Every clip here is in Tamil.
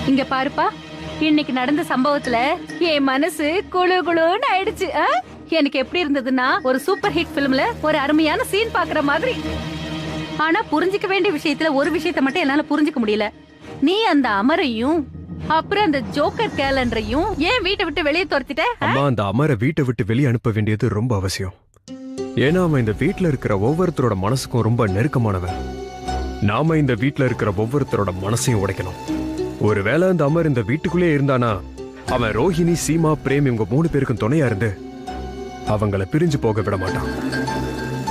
இங்க பாருப்பா, இன்னைக்கு நடந்த சம்பவத்துல என் மனசு குளு குளுன்னு ஆயிடுச்சு. எனக்கு எப்படி இருந்ததுன்னா ஒரு சூப்பர் ஹிட் பிலிம்ல ஒரு அருமையான சீன் பாக்குற மாதிரி. ஆனா புரிஞ்சுக்க வேண்டிய விஷயத்துல ஒரு விஷயத்த மட்டும் என்னால புரிஞ்சுக்க முடியல. நீ அந்த அமரையும் அப்புறம் அந்த ஜோக்கர் கேலண்டரையும் ஏன் வீட்டை விட்டு வெளியே துரத்திட்ட? அம்மா, அந்த அமரை வீட்டை விட்டு வெளியே அனுப்ப வேண்டியது ரொம்ப அவசியம். ஏன்னா அவன் இந்த வீட்டுல இருக்கிற ஒவ்வொருத்தரோட மனசுக்கும் ரொம்ப நெருக்கமானவன். நாம இந்த வீட்டுல இருக்கிற ஒவ்வொருத்தரோட மனசையும் உடைக்கணும். ஒருவேளை அந்த அமர் இந்த வீட்டுக்குள்ளே இருந்தானா அவன் ரோஹிணி, சீமா, பிரேம் இவங்க 3 பேருக்கும் துணையா இருந்து அவங்கள பிரிஞ்சு போக விட மாட்டான்.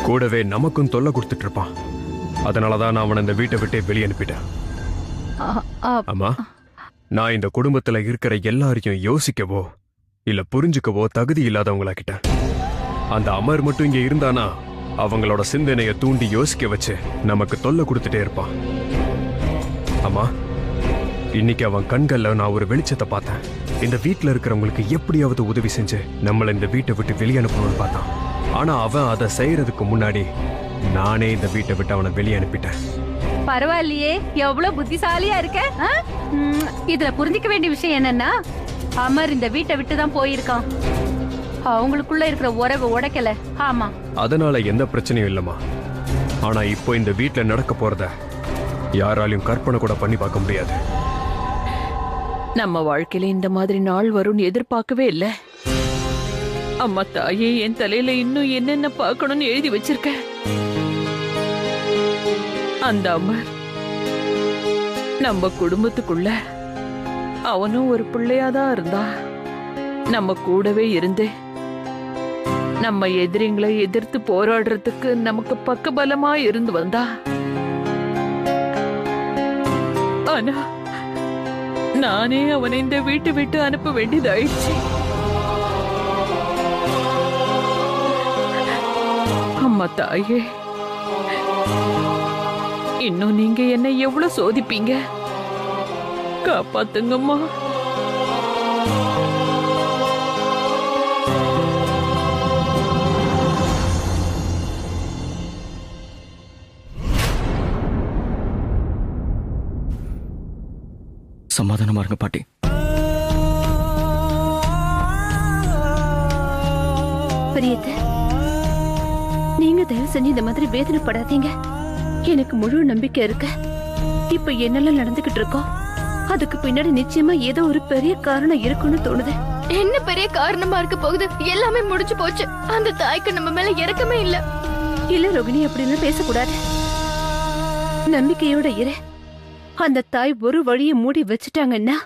கூடவே நமக்கும் தொல்லை கொடுத்துட்டு இருப்பான். அதனாலதான் நான் அவனை இந்த வீட்டை விட்டே வெளியே அனுப்பிட்டேன். அம்மா, நான் இந்த குடும்பத்துல இருக்கிற எல்லாரையும் யோசிக்கவோ இல்ல புரிஞ்சுக்கவோ தகுதி இல்லாதவங்களாக்கிட்டேன். அந்த அமர் மட்டும் இங்க இருந்தானா அவங்களோட சிந்தனைய தூண்டி யோசிக்க வச்சு நமக்கு தொல்லை கொடுத்துட்டே இருப்பான். அம்மா, இன்னைக்கு அவன் கண்கள்ல நான் ஒரு வெளிச்சத்தை பார்த்தேன். இந்த வீட்டுல இருக்கிறவங்களுக்கு எப்படியாவது உதவி செஞ்சு நம்மள இந்த வீட்டை விட்டு வெளியே அனுப்பணும்னு பார்த்தான். ஆனா அவன் அதை செய்யறதுக்கு முன்னாடி நானே இந்த வீட்டை விட்டு அவனை வெளியே அனுப்பிட்டேன். பரவாயில்லையே, எவ்வளவு புத்திசாலியா இருக்க. இதுல புரிஞ்சுக்க வேண்டிய விஷயம் என்னன்னா, அமர் இந்த வீட்டை விட்டுதான் போயிருக்கான். அவங்களுக்குள்ள இருக்கிற உறவு உடைக்கல. ஆமா, அதனால எந்த பிரச்சனையும் இல்லம்மா. ஆனா இப்போ இந்த வீட்டுல நடக்க போறத யாராலையும் கற்பனை கூட பண்ணி பார்க்க முடியாது. நம்ம வாழ்க்கையில இந்த மாதிரி நாள் வரும்னு எதிர்பார்க்கவே இல்ல. அம்மா தாயே, என் தலையில இன்னும் என்னென்ன பார்க்கணும்னு எழுதி வச்சிருக்க. அந்த அமர் நம்ம குடும்பத்துக்குள்ள அவனும் ஒரு பிள்ளையாதான் இருந்தா. நம்ம கூடவே இருந்து நம்ம எதிரிங்களை எதிர்த்து போராடுறதுக்கு நமக்கு பக்கபலமா இருந்து வந்தா. ஆனா நானே அவனை இந்த வீட்டை விட்டு அனுப்ப வேண்டியதாயிடுச்சு. அம்மா தாயே, இன்னும் நீங்க என்ன எவ்வளவு சோதிப்பீங்க? காப்பாத்துங்கம்மா. சமாதானமா இருங்க பாட்டி. பிரியத்தை, நீங்க தயவு செஞ்சு இந்த மாதிரி வேதனைப்படாதீங்க. எனக்கு முழு நம்பிக்கை இருக்கு. இப்ப என்னெல்லாம் நடந்துகிட்டு இருக்கோம் அதுக்கு பின்னாடி நிச்சயமா ஏதோ ஒரு பெரிய காரணம் இருக்குன்னு தோணுது. என்ன பெரிய காரணமா இருக்க போகுது? எல்லாமே முடிஞ்சு போச்சு. அந்த தாய்க்கு நம்ம மேல இறக்கமே இல்ல. இல்ல ரோகிணி, அப்படின்னு பேசக்கூடாது. நம்பிக்கையோட இரு. அந்த தாய் ஒரு வழியை மூடி வச்சுட்டாங்கன்னா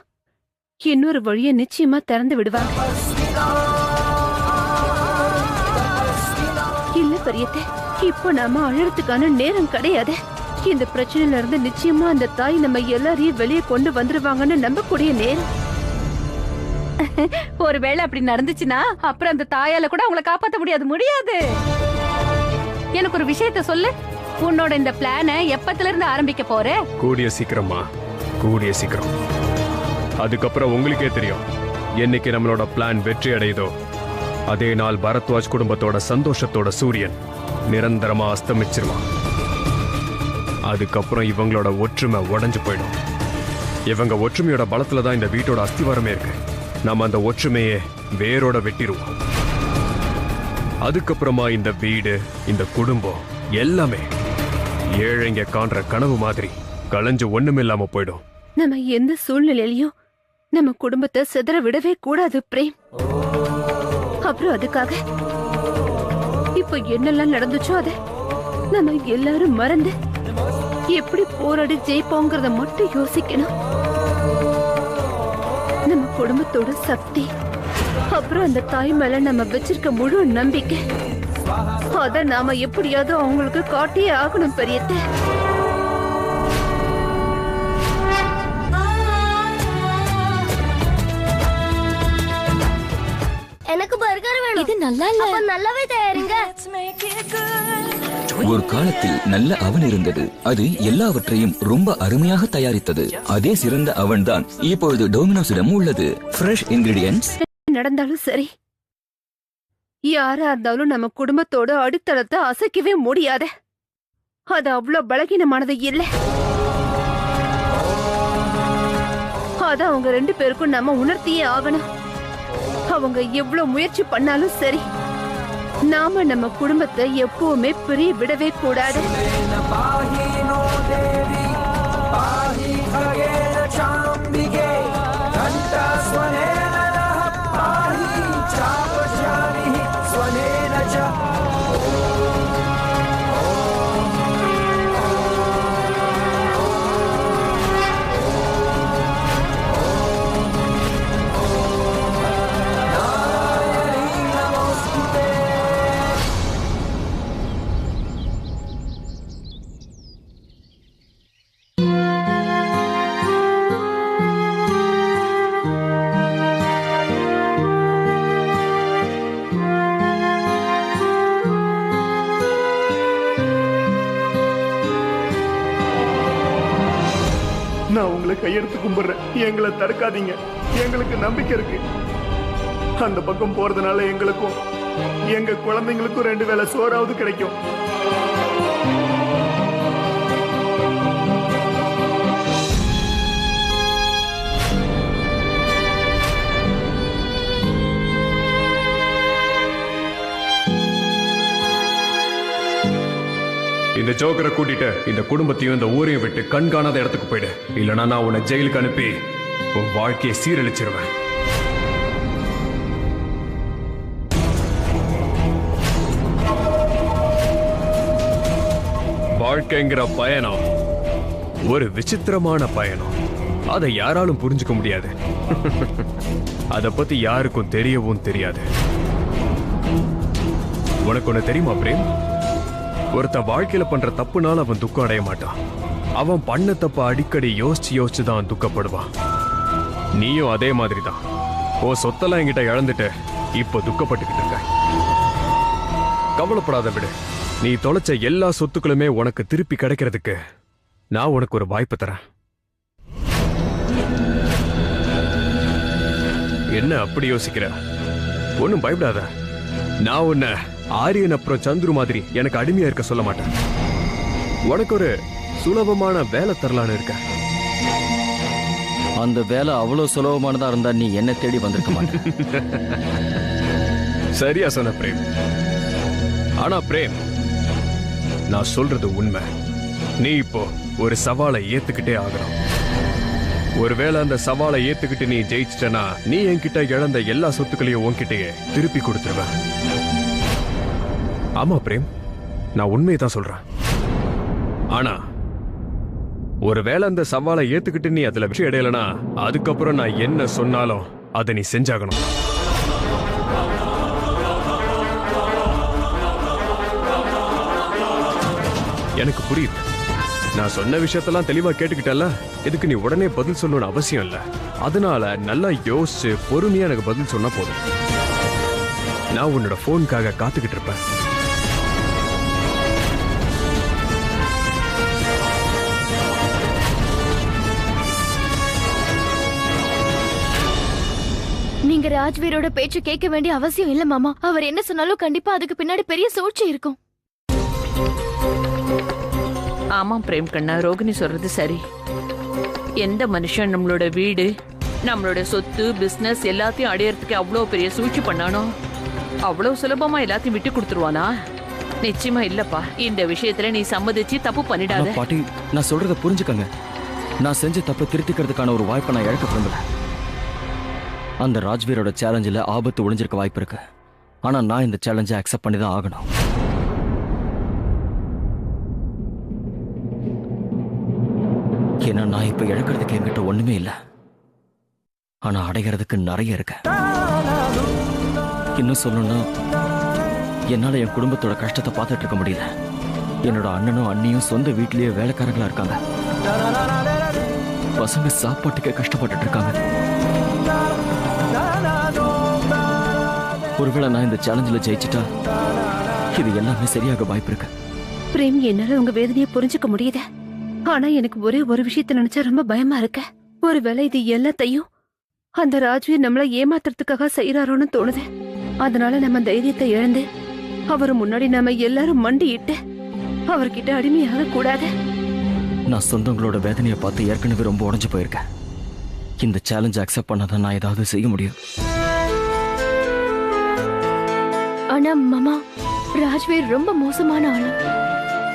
இன்னொரு வழியை நிச்சயமா திறந்து விடுவாங்க. இல்ல பெரியத்தை, இப்போ நாம அழறதுக்கான நேரம் கிடையாது. இந்த பிரச்சனையில இருந்து நிச்சயமா அந்த தாய் நம்ம எல்லாரையும் வெளியே கொண்டு வந்துருவாங்கன்னு நம்பக்கூடிய நேரம். ஒருவேளை அப்படி நடந்துச்சுன்னா அப்புறம் அந்த தாயால கூட அவங்களை காப்பாற்ற முடியாது. எனக்கு ஒரு விஷயத்த சொல்லு. உன்னோட இந்த பிளான எப்பத்துல இருந்து ஆரம்பிக்க போற? கூடிய சீக்கிரமா, கூடிய சீக்கிரம். அதுக்கப்புறம் உங்களுக்கே தெரியும். என்னைக்கு நம்மளோட பிளான் வெற்றி அடையுதோ அதே நாள் பரத்வாஜ் குடும்பத்தோட சந்தோஷத்தோட சூரியன் நிரந்தரமா அஸ்தமிச்சிருவான். அதுக்கப்புறம் இவங்களோட ஒற்றுமை உடைஞ்சு போயிடும். இவங்க ஒற்றுமையோட பலத்துல தான் இந்த வீட்டோட அஸ்திவாரமே இருக்கு. நம்ம அந்த ஒற்றுமையை வேரோட வெட்டிடுவோம். அதுக்கப்புறமா இந்த வீடு, இந்த குடும்பம் எல்லாமே ஏழைங்க காண்ற கனவு மாதிரி களைஞ்சு ஒண்ணுமில்லாம போயிடும். நம்ம எந்த சூழ்நிலையிலயும் நம்ம குடும்பத்தை சிதற விடவே கூடாது பிரேம். அப்புறம் அதுக்காக இப்ப என்னெல்லாம் நடந்துச்சோ அத நம்ம எல்லாரும் மறந்து எப்படி போராடி ஜெயிப்போங்கிறத மட்டும் யோசிக்கணும். நம்ம குடும்பத்தோட சக்தி, அப்புறம் அந்த தாய் மேல நம்ம வச்சிருக்க முழு நம்பிக்கை, அத நாம எப்படியாவது அவங்களுக்கு காட்டியே ஆகணும் பெரியத்தை. எனக்கு பர்கர் வேணும். இது நல்லா இல்ல. அப்ப நல்லாவே தயாரிங்க. ஒரு காலத்தில் நல்ல அவன் இருந்தது. அது எல்லாவற்றையும் ரொம்ப அருமையாக தயாரித்தது. அதே சிறந்த அவன் தான் இப்பொழுது டோமினோஸிடம் உள்ளது. Fresh ingredients. நடந்தாலும் சரி, யாரா இருந்தாலும் நம்ம குடும்பத்தோட அடித்தளத்தை அசைக்கவே முடியாத. அது அவ்வளவு பலகீனமானது இல்ல. அத அவங்க 2 பேருக்கும் நம்ம உணர்த்தியே ஆகணும். அவங்க எவ்வளவு முயற்சி பண்ணாலும் சரி, நாம நம்ம குடும்பத்தை எப்பவுமே பிரிய விடவே கூடாது. நான் உங்களை கையெடுத்து கும்பிடுறேன். எங்களை தடுக்காதீங்க. எங்களுக்கு நம்பிக்கை இருக்கு. அந்த பக்கம் போறதுனால எங்களுக்கும் எங்க குழந்தைங்களுக்கும் 2 வேளை சோறாவது கிடைக்கும். இந்த ஜோக்கரை கூட்டிட்டு இந்த குடும்பத்தையும் இந்த ஊரையும் விட்டு கண்காணாத இடத்துக்கு போயிடு. இல்லைன்னா நான் உன்னை ஜெயிலுக்கு அனுப்பி உன் வாழ்க்கையை சீரழிச்சிருவேன். வாழ்க்கைங்கிற பயணம் ஒரு விசித்திரமான பயணம். அதை யாராலும் புரிஞ்சுக்க முடியாது. அதை பத்தி யாருக்கும் தெரியவும் தெரியாது. உனக்கு ஒண்ணு தெரியுமா பிரேம்? ஒருத்த வாழ்க்கையில பண்ற தப்புனால அவன் துக்கம் அடைய மாட்டான். அவன் பண்ண தப்ப அடிக்கடி யோசிச்சு தான் துக்கப்படுவான். நீயும் அதே மாதிரி தான். உன் சொத்தெல்லாம் என்கிட்ட இழந்துட்டு இப்போ துக்கப்பட்டுக்கிட்டு இருக்க. கவலைப்படாத விடு. நீ தொலைச்ச எல்லா சொத்துக்களுமே உனக்கு திருப்பி கிடைக்கிறதுக்கு நான் உனக்கு ஒரு வாய்ப்பு தரேன். என்ன அப்படி யோசிக்கிற? ஒன்னும் பயப்படாத. நான் உன்னை ஆரியன் அப்புறம் சந்துரு மாதிரி எனக்கு அடிமையா இருக்க சொல்ல மாட்டேன். உனக்கு ஒரு சுலபமான வேலை தரலான்னு இருக்க. அந்த வேலை அவ்வளவு சுலபமானதா இருந்தா நீ என்ன தேடி வந்திருக்க மாட்டேன். சரியா சொன்ன பிரேம். ஆனா பிரேம், நான் சொல்றது உண்மை. நீ இப்போ ஒரு சவாலை ஏத்துக்கிட்டே ஆகணும். ஒருவேளை அந்த சவாலை ஏத்துக்கிட்டு நீ ஜெயிச்சிட்டனா நீ என்கிட்ட இழந்த எல்லா சொத்துக்களையும் உன்கிட்டயே திருப்பி கொடுத்துருவேன். ஆமா பிரேம், நான் உண்மையை தான் சொல்றேன். ஆனா ஒருவேளை அந்த சவாலை ஏத்துக்கிட்டு நீ அதுல விஷயம் அடையலனா அதுக்கப்புறம் நான் என்ன சொன்னாலும் அதை நீ செஞ்சாகணும். எனக்கு புரியுது. நான் சொன்ன விஷயத்தெல்லாம் தெளிவா கேட்டுக்கிட்டல. இதுக்கு நீ உடனே பதில் சொல்லணும்னு அவசியம் இல்ல. அதனால நல்லா யோசிச்சு பொறுமையா எனக்கு பதில் சொன்னா போதும். நான் உன்னோட போனுக்காக காத்துக்கிட்டு இருப்பேன். நீங்க ராஜ்வீரோட பேச்சு கேட்க வேண்டிய அவசியம் இல்ல மாமா. அவர் என்ன சொன்னாலும் கண்டிப்பா அதுக்கு பின்னாடி பெரிய சூழ்ச்சி இருக்கும். ஆமாம் பிரேம் கண்ணா, ரோகிணி சொல்றது சரி. எந்த மனுஷன் நம்மளோட வீடு, நம்மளோட சொத்து, பிசினஸ் எல்லாத்தையும் அடையறதுக்கு அவ்வளவு பெரிய சூழ்ச்சி பண்ணானோ அவ்வளவு சுலபமா எல்லாத்தையும் விட்டு கொடுத்துருவானா? நிச்சயமா இல்லப்பா. இந்த விஷயத்துல நீ சம்மதிச்சு தப்பு பண்ணிடாத. பாட்டி, நான் சொல்றத புரிஞ்சுக்கங்க. நான் செஞ்ச தப்பை திருத்திக்கிறதுக்கான ஒரு வாய்ப்பை நான் இழக்க விரும்பல. அந்த ராஜ்வீரோட சேலஞ்சில் ஆபத்து ஒளிஞ்சிருக்க வாய்ப்பு இருக்கு. ஆனா நான் இந்த சேலஞ்சை அக்செப்ட் பண்ணி தான் ஆகணும். ஏன்னா நான் இப்ப இழக்கிறதுக்கு என்கிட்ட ஒண்ணுமே இல்லை. ஆனா அடைகிறதுக்கு நிறைய இருக்கு. இன்னும் சொல்லணும்னா என்னால என் குடும்பத்தோட கஷ்டத்தை பார்த்துட்டு இருக்க முடியல. என்னோட அண்ணனும் அண்ணியும் சொந்த வீட்லயே வேலைக்காரங்களா இருக்காங்க. பசங்க சாப்பாட்டுக்கே கஷ்டப்பட்டு இருக்காங்க. ஒருவேளை நான் இந்த சேலஞ்சில் ஜெயிச்சிட்டா இது எல்லாமே சரியாக வாய்ப்பு இருக்கு. பிரேம், என்னால உங்க வேதனையை புரிஞ்சுக்க முடியுது. ஆனா எனக்கு ஒரே ஒரு விஷயத்தை நினைச்சா ரொம்ப பயமா இருக்க. ஒருவேளை இது எல்லாத்தையும் அந்த ராஜ்வீர் நம்மள ஏமாத்துறதுக்காக செய்யறாரோன்னு தோணுது. அதனால நம்ம தைரியத்தை இழந்து அவர் முன்னாடி நாம எல்லாரும் மண்டியிட்டு அவர்கிட்ட அடிமையாக கூடாது. நான் சொந்தங்களோட வேதனையை பார்த்து ஏற்கனவே ரொம்ப உடைஞ்சு போயிருக்கேன். இந்த சேலஞ்ச் அக்செப்ட் பண்ணாதான் நான் ஏதாவது செய்ய முடியும். ஆனா மாமா, ராஜ்வீர் ரொம்ப மோசமான ஆளு.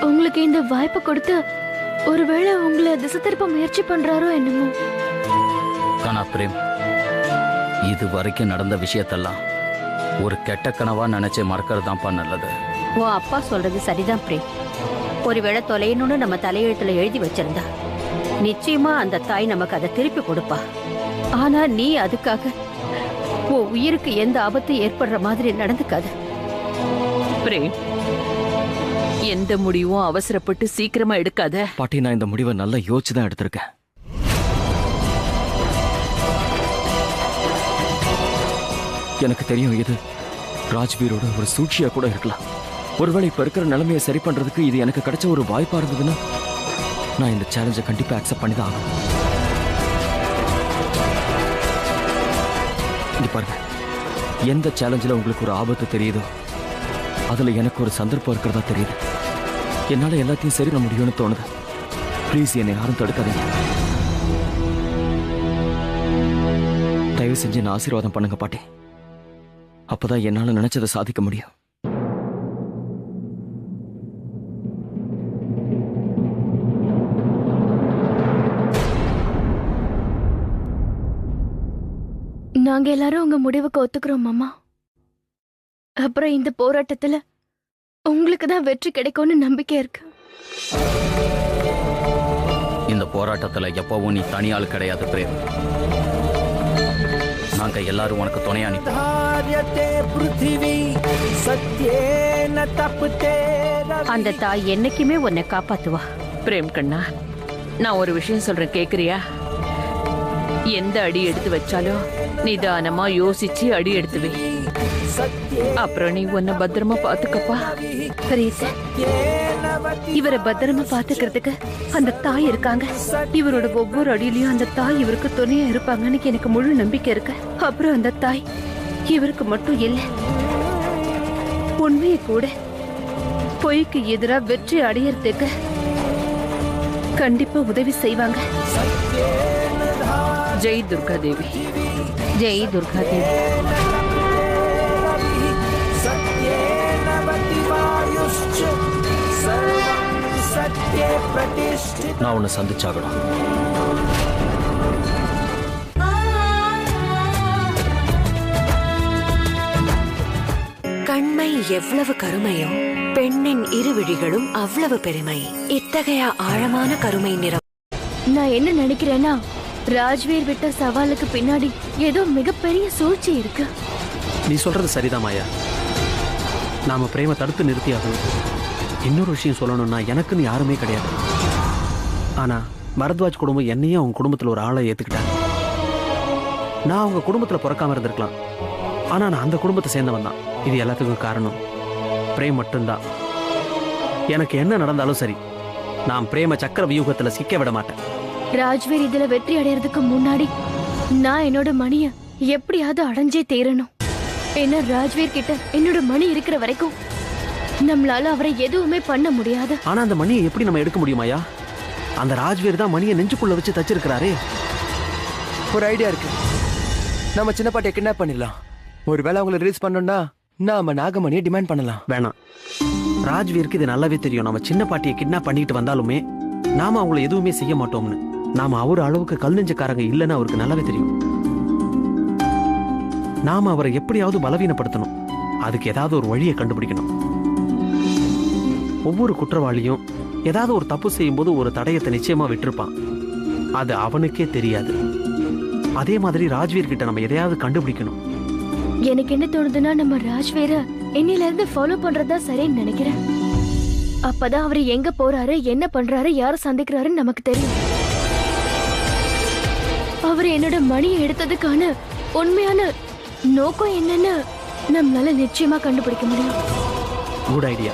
உங்களுக்கு இந்த வாய்ப்பை கொடுத்து ஒருவேளை உங்களை திசை திருப்ப முயற்சி பண்றாரோ என்னமோ. கனா பிரேம், இது வரைக்கும் நடந்த விஷயத்தெல்லாம் ஒரு கெட்ட கனவா நினைச்சு மறக்கிறதுதான்ப்பா நல்லது. உன் அப்பா சொல்றது சரிதான் பிரேம். ஒருவேளை தொலையணும்னு நம்ம தலையெழுத்துல எழுதி வச்சிருந்தா நிச்சயமா அந்த தாய் நமக்கு அதை திருப்பி கொடுப்பா. ஆனா நீ அதுக்காக உன் உயிருக்கு எந்த ஆபத்து ஏற்படுற மாதிரி நடந்துக்காது. பிரேம், எந்த முடிவும் அவசரப்பட்டு சீக்கிரமா எடுக்காத. பாட்டி, நான் இந்த முடிவை நல்லா யோசிச்சு தான் எடுத்திருக்கேன். எனக்கு தெரியும் இது ராஜ்வீரோட ஒரு சூழ்ச்சியா கூட இருக்கலாம். ஒருவேளை இப்ப இருக்கிற நிலைமையை சரி பண்றதுக்கு இது எனக்கு கிடைச்ச ஒரு வாய்ப்பா இருந்ததுன்னா நான் இந்த சேலஞ்சை கண்டிப்பா அக்செப்ட் பண்ணி தான் ஆகணும். இங்க பாருங்க, எந்த சேலஞ்சில் உங்களுக்கு ஒரு ஆபத்து தெரியுதோ அதுல எனக்கு ஒரு சந்தர்ப்பம் இருக்கிறதா தெரியுது. என்னால எல்லாத்தையும் சரி பண்ண முடியும்னு தோணுது. ப்ளீஸ் என்னை யாரும் தடுக்காதீங்க. தயவு செஞ்சு என்ன ஆசீர்வாதம் பண்ணுங்க பாட்டி. அப்பதான் என்னால நினைச்சதை சாதிக்க முடியும். நாங்க எல்லாரும் உங்க முடிவுக்கு ஒத்துக்கிறோம் மாமா. அப்புறம் இந்த போராட்டத்துல உங்களுக்கு தான் வெற்றி கிடைக்கும்னு நம்பிக்கை இருக்கு. இந்த போராட்டத்துல எப்பவும் நீ தனியாள் கிடையாது பிரேம். நாங்க எல்லாரும் உனக்கு துணையா நிற்போம். அந்த தாய் என்னைக்குமே உன்னை காப்பாத்துவா. பிரேம் கண்ணா, நான் ஒரு விஷயம் சொல்றேன், கேக்குறியா? எந்த அடி எடுத்து வச்சாலும் நிதானமா யோசிச்சு அடி எடுத்து வை. அப்புறம் நீ உன்னை பத்திரமா பாத்துக்கப்பா. பிரீத், இவரை பத்திரமா பாத்துக்கிறதுக்கு அந்த தாய் இருக்காங்க. இவரோட ஒவ்வொரு அடியிலயும் அந்த தாய் இவருக்கு துணையா இருப்பாங்கன்னு எனக்கு முழு நம்பிக்கை இருக்கு. அப்புறம் அந்த தாய் இவருக்கு மட்டும் இல்ல, உண்மையை கூட பொய்க்கு எதிரா வெற்றி அடையறதுக்கு கண்டிப்பா உதவி செய்வாங்க. ஜெய் துர்கா தேவி. ஜெய் துர்கா தேவி. நான் உன்னை சந்திச்சாகணும். கண்மை எவ்வளவு கருமையோ பெண்ணின் இருவிழிகளும் அவ்வளவு பெருமை. இத்தகைய ஆழமான கருமை நிறம். நான் என்ன நினைக்கிறேன்னா, ராஜ்வீர் விட்ட சவாலுக்கு பின்னாடி ஏதோ மிகப்பெரிய சூழ்ச்சி இருக்கு. நீ சொல்றது சரிதான் மாயா. நாம பிரேம தடுத்து நிறுத்தியாகணும். இன்னொரு விஷயம் சொல்லணும்னா, எனக்குன்னு யாருமே கிடையாது. ஆனா பரத்வாஜ் குடும்பம் என்னையும் அவங்க குடும்பத்துல ஒரு ஆளை ஏத்துக்கிட்டாங்க. நான் அவங்க குடும்பத்துல பிறக்காம இருந்திருக்கலாம், ஆனா நான் அந்த குடும்பத்தை சேர்ந்தவன் தான். இது எல்லாத்துக்கும் காரணம் பிரேம் மட்டும்தான். எனக்கு என்ன நடந்தாலும் சரி, நான் பிரேம சக்கர வியூகத்துல சிக்க விட மாட்டேன். ராஜ்வீர் இதுல வெற்றி அடையறதுக்கு முன்னாடி நான் என்னோட மணிய எப்படியாவது அடைஞ்சே தேரணும். ஏன்னா ராஜ்வீர் கிட்ட என்னோட மணி இருக்கிற வரைக்கும் நம்மளால அவரை எதுவுமே பண்ண முடியாது. ஆனா அந்த மணியை எப்படி நம்ம எடுக்க முடியுமாயா? அந்த ராஜ்வீர் தான் மணியை நெஞ்சுக்குள்ள வச்சு தச்சிருக்கிறாரே. ஒரு ஐடியா இருக்கு. நம்ம சின்ன பாட்டியை கிட்னாப் பண்ணிடலாம். ஒருவேளை அவங்களை ரிலீஸ் பண்ணோம்னா நாம நாகமணியை டிமாண்ட் பண்ணலாம். வேணாம், ராஜ்வீருக்கு இது நல்லாவே தெரியும். நம்ம சின்ன பாட்டியை கிட்னாப் பண்ணிட்டு வந்தாலுமே நாம அவங்களை எதுவுமே செய்ய மாட்டோம்னு. நாம அவரு அளவுக்கு கல் நெஞ்சக்காரங்க இல்லைன்னு அவருக்கு நல்லாவே தெரியும். நாம அவரை எப்படியாவது பலவீனப்படுத்தணும். அதுக்கு ஏதாவது ஒரு வழியை கண்டுபிடிக்கணும். ஒவ்வொரு குற்றவாளியும் ஏதாவது ஒரு தப்பு செய்யும் போது ஒரு தடயத்தை நிச்சயமா விட்டிருப்பான். அது அவனுக்கே தெரியாது. அதே மாதிரி ராஜ்வீர் கிட்ட நம்ம எதையாவது கண்டுபிடிக்கணும். எனக்கு என்ன தோணுதுன்னா, நம்ம ராஜ்வீர என்னில இருந்து ஃபாலோ பண்றதா சரின்னு நினைக்கிறேன். அப்பதான் அவரு எங்க போறாரு, என்ன பண்றாரு, யாரை சந்திக்கிறாருன்னு நமக்கு தெரியும். அவரு என்னோட மணியை எடுத்ததுக்கான உண்மையான நோக்கம் என்னன்னு நம்மளால நிச்சயமா கண்டுபிடிக்க முடியும். Good idea.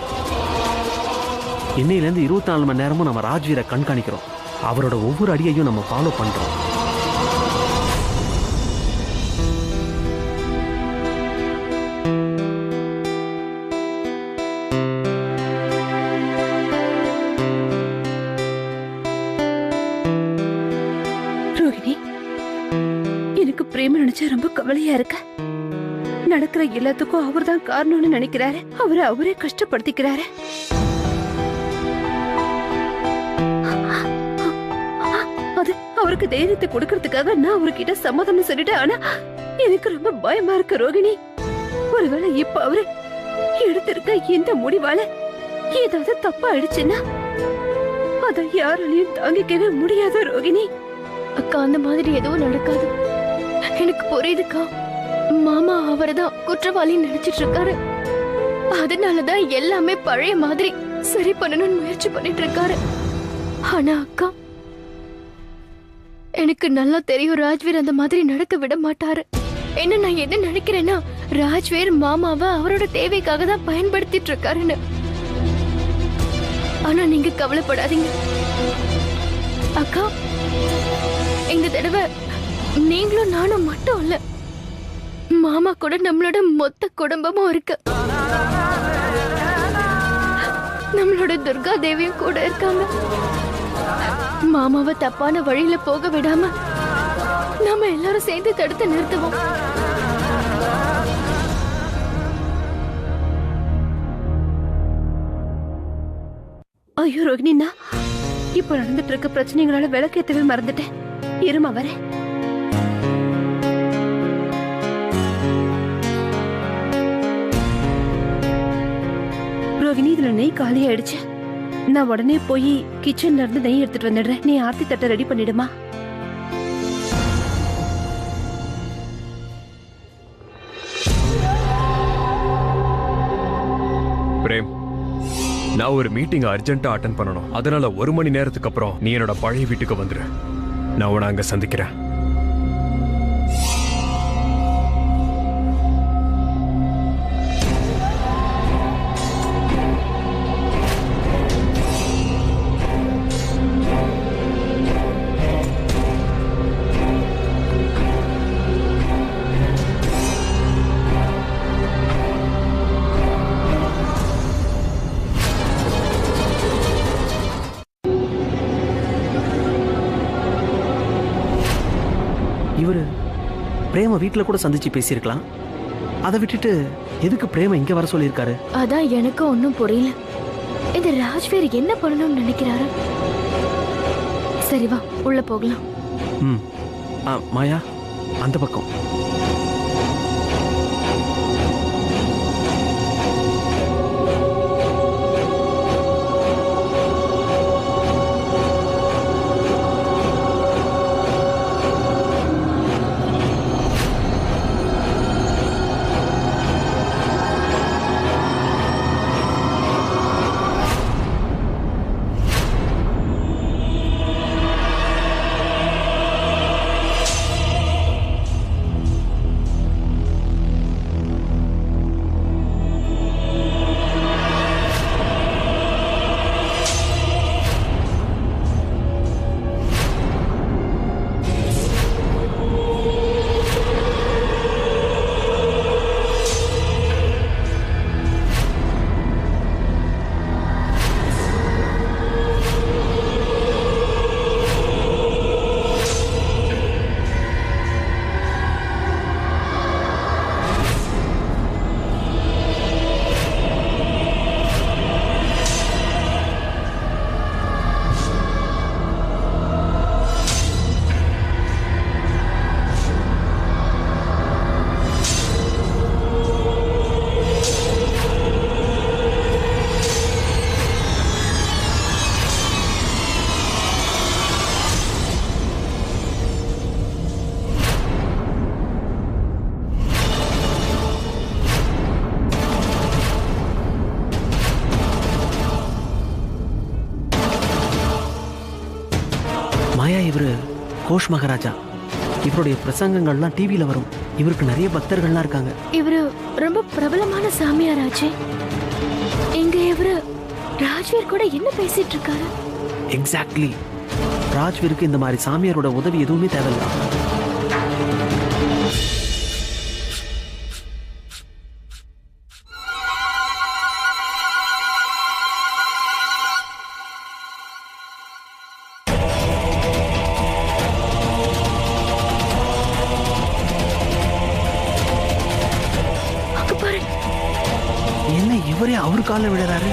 இன்னையிலேருந்து 24 மணி நேரமும் நம்ம ராஜ்வீரை கண்காணிக்கிறோம். அவரோட ஒவ்வொரு அடியையும் நம்ம ஃபாலோ பண்றோம். ரோகிணி, நினைச்சா ரொம்ப கவலையா இருக்க. நடக்கிற எல்லாத்துக்கும் அவர்தான் காரணம்னு நினைக்கிறாரு. அவரே கஷ்டப்படுத்திக்கிறாரு. அது அவருக்கு தைரியத்தை கொடுக்கறதுக்காக நான் அவர்கிட்ட சமாதானம் சொல்லிட்டேன். ஆனா எனக்கு ரொம்ப பயமா இருக்கு ரோகிணி. ஒருவேளை இப்ப அவரு எடுத்திருக்க இந்த முடிவால ஏதாவது தப்பா ஆயிடுச்சுன்னா அத யாராலையும் தாங்கிக்கவே முடியாத ரோகிணி. அக்கா, அந்த மாதிரி எதுவும் நடக்காது. எனக்கு புரியுதுக்கா. மாமா அவர்தான் குற்றவாளின்னு நினைச்சிட்டு இருக்காரு. அதனாலதான் எல்லாமே பழைய மாதிரி சரி பண்ணணும்னு முயற்சி பண்ணிட்டு இருக்காரு. ஆனா அக்கா, எனக்கு நல்லா தெரியும் ராஜ்வீர் அந்த மாதிரி நடக்க விட மாட்டாரு. என்ன நான் என்ன நினைக்கிறேன்னா, ராஜ்வீர் மாமாவை அவரோட தேவைக்காக தான் பயன்படுத்திட்டு இருக்காருன்னு. ஆனா நீங்க கவலைப்படாதீங்க அக்கா. இந்த தடவை நீங்களும் நானும் மட்டும் இல்ல, மாமா கூட நம்மளோட மொத்த குடும்பமும் இருக்கு. நம்மளோட துர்கா தேவியும் கூட இருக்காங்க. மாமாவை தப்பான வழியில போக விடாம நாம எல்லாரும் சேர்ந்து தடுத்து நிறுத்துவோம். ஐயோ ரோகிணினா, இப்ப நடந்துட்டு இருக்க பிரச்சனைகளால விளக்கேத்தவே மறந்துட்டேன். இருமா வரேன். ரோகிணி, இதுல நெய் காலி ஆயிடுச்சு. நான் உடனே போய் கிச்சன்ல இருந்து நெய் எடுத்துட்டு வந்துடுறேன். நீ ஆர்த்தி தட்டை ரெடி பண்ணிடுமா. பிரேம், நான் ஒரு மீட்டிங் அர்ஜென்ட்டா அட்டென்ட் பண்ணணும். அதனால 1 மணி நேரத்துக்கு அப்புறம் நீ என்னோட பழைய வீட்டுக்கு வந்துரு. நான் உன்னை அங்க சந்திக்கிறேன். இவரு பிரேம வீட்டில் கூட சந்திச்சு பேசியிருக்கலாம். அதை விட்டுட்டு எதுக்கு பிரேம இங்க வர சொல்லியிருக்காரு? அதான் எனக்கு ஒன்னும் புரியல. இந்த ராஜ்வீர் என்ன பண்ணணும்னு நினைக்கிறாரு? சரி வா, உள்ள போகலாம். மாயா, அந்த பக்கம். மாயா, இவரு கோஷ் மகாராஜா. இவருடைய பிரசங்கங்கள்லாம் டிவியில வரும். இவருக்கு நிறைய பக்தர்கள்லாம் இருக்காங்க. இவரு ரொம்ப பிரபலமான சாமியாராச்சே. எங்க இவரு ராஜ்வீர் கூட என்ன பேசிட்டு இருக்காரு? எக்ஸாக்ட்லி. ராஜ்வீருக்கு இந்த மாதிரி சாமியாரோட உதவி எதுவுமே தேவையில்லை. இவரே அவர் காலில் விழுறாரு.